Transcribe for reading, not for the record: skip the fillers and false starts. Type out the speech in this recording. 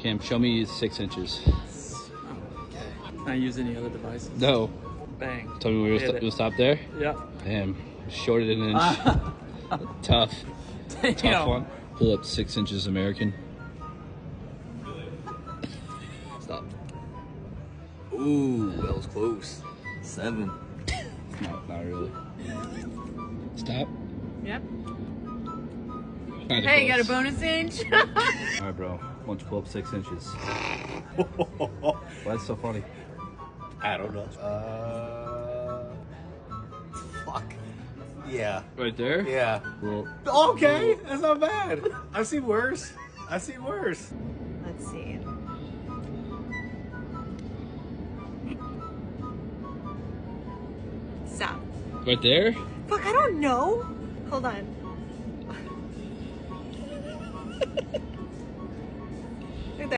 Cam, show me 6 inches. Oh, okay. Not use any other devices. No. Bang. Tell me where you'll stop there? Yep. Damn. Shorter than an inch. Tough. Damn. Tough one. Pull up 6 inches American. Stop. Ooh, that was close. 7. Not really. Stop. Yep. Kinda Hey, you got a close. bonus inch? Alright, bro. Why don't you pull up 6 inches? Why is it so funny? I don't know. Fuck. Yeah. Right there? Yeah. Well, Okay, that's not bad. I've seen worse. I've seen worse. Let's see. Stop. right there? Fuck, I don't know. Hold on.